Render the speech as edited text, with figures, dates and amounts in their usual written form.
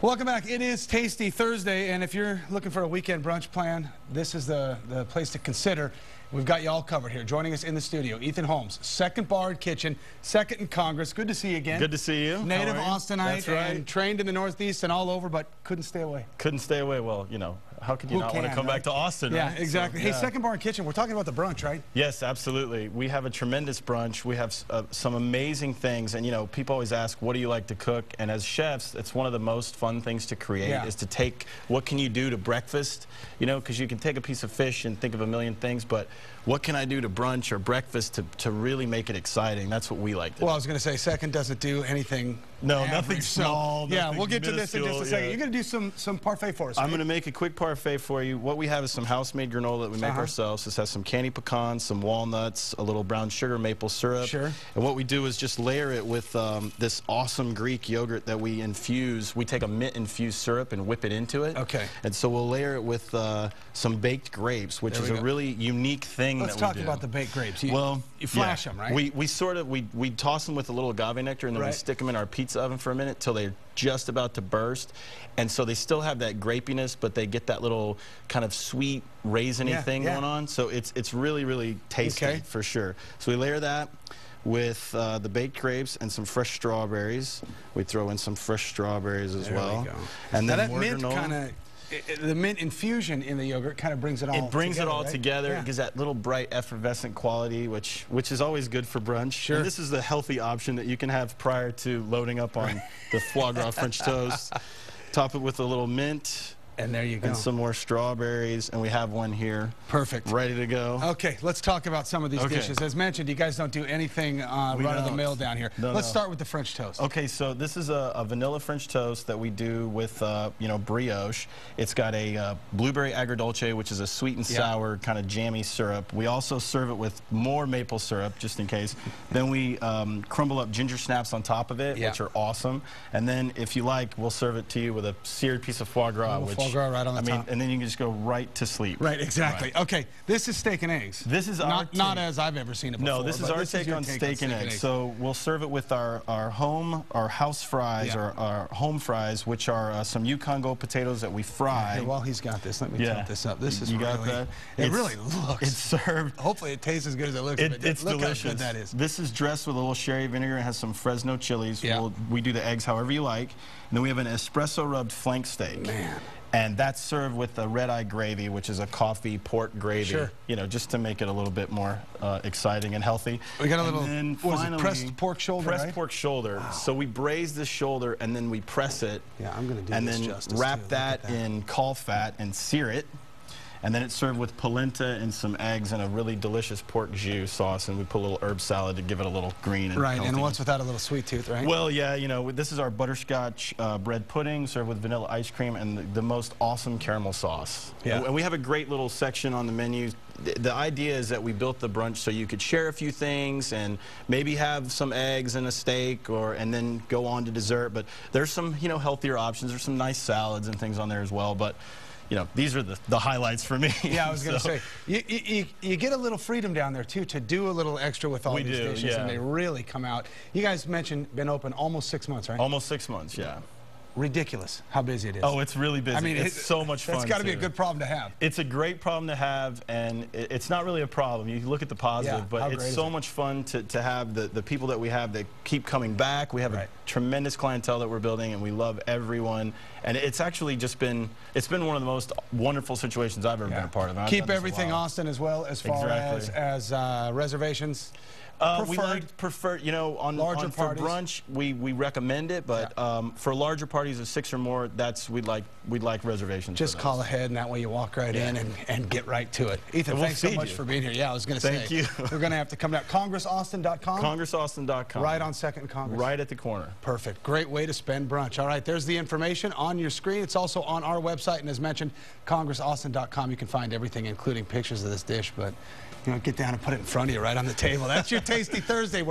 Welcome back. It is Tasty Thursday, and if you're looking for a weekend brunch plan, this is the place to consider. We've got you all covered here. Joining us in the studio, Ethan Holmes, Second Bar Kitchen, Second in Congress. Good to see you again. Good to see you. Native Austinite, That's right. and trained in the Northeast and all over, but couldn't stay away. Couldn't stay away. Well, you know, how could you not want to come back to Austin? Yeah, right? exactly. So, hey, Second Bar Kitchen, we're talking about the brunch, right? Yes, absolutely. We have a tremendous brunch. We have some amazing things, and you know, people always ask, what do you like to cook? And as chefs, it's one of the most fun things to create is to take, what can you do to breakfast? You know, because you can take a piece of fish and think of a million things, but what can I do to brunch or breakfast to really make it exciting? That's what we like to do. Well, I was going to say, Second doesn't do anything nothing small. So, yeah, we'll get to this in just a second. Yeah. You're going to do some parfait for us, right? I'm going to make a quick parfait for you. What we have is some house-made granola that we make ourselves. This has some candy pecans, some walnuts, a little brown sugar, maple syrup. Sure. And what we do is just layer it with this awesome Greek yogurt that we infuse. We take a mint-infused syrup and whip it into it. Okay. And so we'll layer it with some baked grapes, which is a really unique thing Let's talk about the baked grapes. You flash them, right? We toss them with a little agave nectar, and then we stick them in our pizza oven for a minute till they're just about to burst. And so they still have that grapiness, but they get that little kind of sweet raisiny thing going on. So it's really, really tasty for sure. So we layer that with the baked grapes and some fresh strawberries. We throw in some fresh strawberries as well. We go. And then that mint kind of, the mint infusion in the yogurt kind of brings it all together. It brings it all together. Yeah. It gives that little bright, effervescent quality, which is always good for brunch. Sure. And this is the healthy option that you can have prior to loading up on the foie gras French toast. Top it with a little mint. And there you go. And some more strawberries, and we have one here. Perfect. Ready to go. Okay, let's talk about some of these dishes. As mentioned, you guys don't do anything run-of-the-mill down here. Let's start with the French toast. Okay, so this is a vanilla French toast that we do with, you know, brioche. It's got a blueberry agrodolce, which is a sweet and sour kind of jammy syrup. We also serve it with more maple syrup, just in case. Then we crumble up ginger snaps on top of it, which are awesome. And then, if you like, we'll serve it to you with a seared piece of foie gras, which right on the top. And then you can just go right to sleep. Right, exactly. Right. Okay, this is steak and eggs. This is not as I've ever seen it before. No, this is our take on steak and eggs. So we'll serve it with our house fries, or our home fries, which are some Yukon Gold potatoes that we fry. Hey, while he's got this, let me tilt this up. This is that? It really looks. It's served. Hopefully it tastes as good as it looks. It's look delicious. How good that is. This is dressed with a little sherry vinegar and has some Fresno chilies. We do the eggs however you like. And then we have an espresso rubbed flank steak. Man. And that's served with the red-eye gravy, which is a coffee pork gravy, you know, just to make it a little bit more exciting and healthy. We got a little, pressed pork shoulder, Pressed pork shoulder. Wow. So we braise the shoulder, and then we press it. Yeah, I'm going to do and this then justice wrap that in caul fat and sear it. And then it's served with polenta and some eggs and a really delicious pork jus sauce, and we put a little herb salad to give it a little green and healthy. And what's without a little sweet tooth, right? Well, yeah, you know, this is our butterscotch bread pudding served with vanilla ice cream and the most awesome caramel sauce. Yeah. And we have a great little section on the menu. The idea is that we built the brunch so you could share a few things and maybe have some eggs and a steak, and then go on to dessert. But there's some, you know, healthier options. There's some nice salads and things on there as well. But you know, these are the highlights for me. Yeah, I was going to say, you get a little freedom down there, too, to do a little extra with all these dishes, and they really come out. You guys mentioned been open almost 6 months, right? Almost 6 months, yeah. Ridiculous how busy it is. Oh, it's really busy. I mean, it's so much fun. It's got to be a good problem to have. It's a great problem to have, and it's not really a problem. You look at the positive, but it's so much fun to have the people that we have that keep coming back. We have a tremendous clientele that we're building, and we love everyone. And it's actually just been, one of the most wonderful situations I've ever been a part of. Keep everything Austin as well, as far as reservations. Preferred, you know, for brunch, we recommend it, but for larger parties of 6 or more, we'd like reservations. Just call ahead, and that way you walk right in and get right to it. Ethan, thanks so much for being here. Yeah, I was going to say. Thank you. We're going to have to come down. CongressAustin.com? CongressAustin.com. Right on 2nd and Congress. Right at the corner. Perfect. Great way to spend brunch. All right, there's the information on your screen. It's also on our website, and as mentioned, CongressAustin.com. You can find everything, including pictures of this dish, but you know, get down and put it in front of you right on the table. That's your Tasty Thursday.